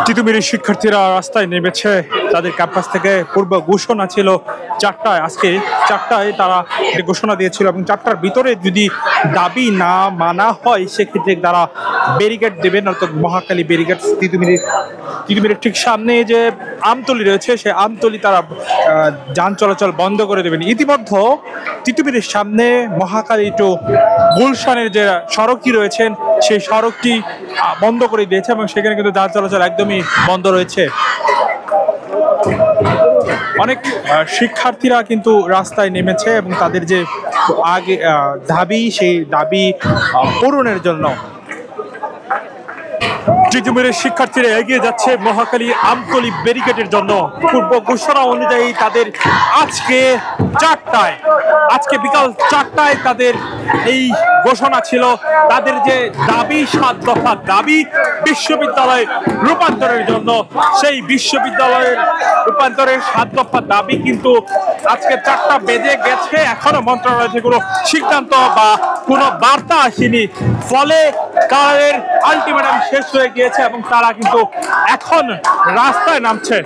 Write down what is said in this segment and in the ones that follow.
তিতুমিরের শিক্ষার্থীরা রাস্তায় নেমেছে। তাদের ক্যাম্পাস থেকে পূর্ব ঘোষণা ছিল 4টায়, আজকে 4টায় তারা ঘোষণা দিয়েছিল এবং 4টার ভিতরে যদি দাবি না মানা হয় সেক্ষেত্রে তারা ব্যারিকেড দেবেন, অর্থাৎ মহাখালী ব্যারিকেড। তিতুমিরের ঠিক সামনে যে আমতলি রয়েছে সেই আমতলি তারা যান চলাচল বন্ধ করে দেবেন। ইতিমধ্যে তিতুমিরের সামনে মহাখালী টু গুলশানের যে সড়কটি রয়েছেন সেই সড়কটি বন্ধ করে দিয়েছে এবং সেখানে কিন্তু যান চলাচল একদমই বন্ধ রয়েছে। অনেক শিক্ষার্থীরা কিন্তু রাস্তায় নেমেছে এবং তাদের যে আগে দাবি সেই দাবি পূরণের জন্য তিতুমিরের শিক্ষার্থীরা এগিয়ে যাচ্ছে মহাখালী আমতলি ব্যারিকেডের জন্য। পূর্ব ঘোষণা অনুযায়ী তাদের আজকে বিকাল 4টায় তাদের এই ঘোষণা ছিল। তাদের যে দাবি 7 দফা দাবি বিশ্ববিদ্যালয় রূপান্তরের জন্য, সেই বিশ্ববিদ্যালয়ের রূপান্তরের 7 দফা দাবি কিন্তু আজকে 4টা বেজে গেছে, এখনো মন্ত্রণালয় থেকে কোনো সিদ্ধান্ত বা কোনো বার্তা আসেনি। ফলে তাদের আলটিমেটাম শেষ হয়ে গিয়েছে এবং তারা কিন্তু এখন রাস্তায় নামছে।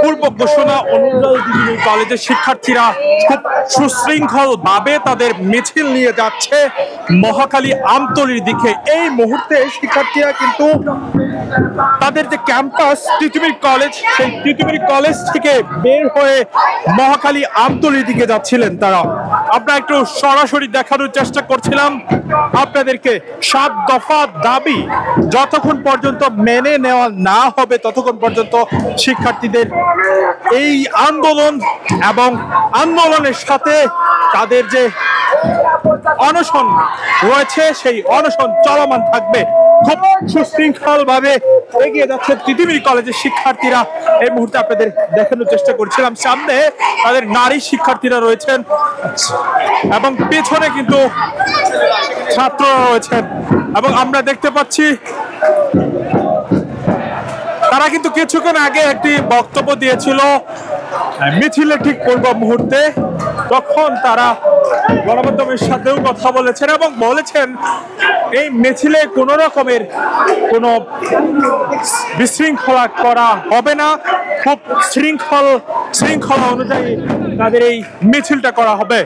পূর্ব ঘোষণা অনুযায়ী কলেজের শিক্ষার্থীরা খুব সুশৃঙ্খল ভাবে তাদের মিছিল নিয়ে যাচ্ছে মহাখালী আমতলির দিকে। এই মুহূর্তে শিক্ষার্থীরা কিন্তু তাদের যে ক্যাম্পাস তিতুমির কলেজ, সেই তিতুমির কলেজ থেকে বের হয়ে মহাখালী আমতলির দিকে যাচ্ছিলেন তারা। আমরা একটু সরাসরি দেখানোর চেষ্টা করছিলাম আপনাদেরকে। 7 দফা দাবি যতক্ষণ পর্যন্ত মেনে নেওয়া না হবে ততক্ষণ পর্যন্ত শিক্ষার্থীদের এই আন্দোলন এবং আন্দোলনের সাথে তাদের যে অনশন রয়েছে সেই অনশন চলমান থাকবে। খুব সুশৃঙ্খল ভাবে এগিয়ে যাচ্ছে তিতুমির কলেজের শিক্ষার্থীরা। এই মুহূর্তে আপনাদের দেখানোর চেষ্টা করছিলাম, সামনে তাদের নারী শিক্ষার্থীরা রয়েছেন এবং পেছনে কিন্তু ছাত্ররা রয়েছেন এবং আমরা দেখতে পাচ্ছি তারা কিন্তু কিছুক্ষণ আগে একটি বক্তব্য দিয়েছিল মিছিলের ঠিক পূর্ব মুহূর্তে। তখন তারা গণমাধ্যমের সাথেও কথা বলেছেন এবং বলেছেন এই মিছিলে কোনো রকমের কোনো বিশৃঙ্খলা করা হবে না, খুব শৃঙ্খলা অনুযায়ী তাদের এই মিছিলটা করা হবে।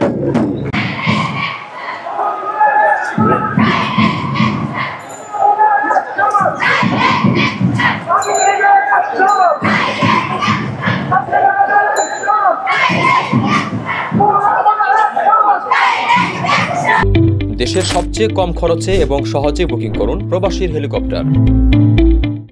দেশের সবচেয়ে কম খরচে এবং সহজে বুকিং করুন প্রবাসীর হেলিকপ্টার।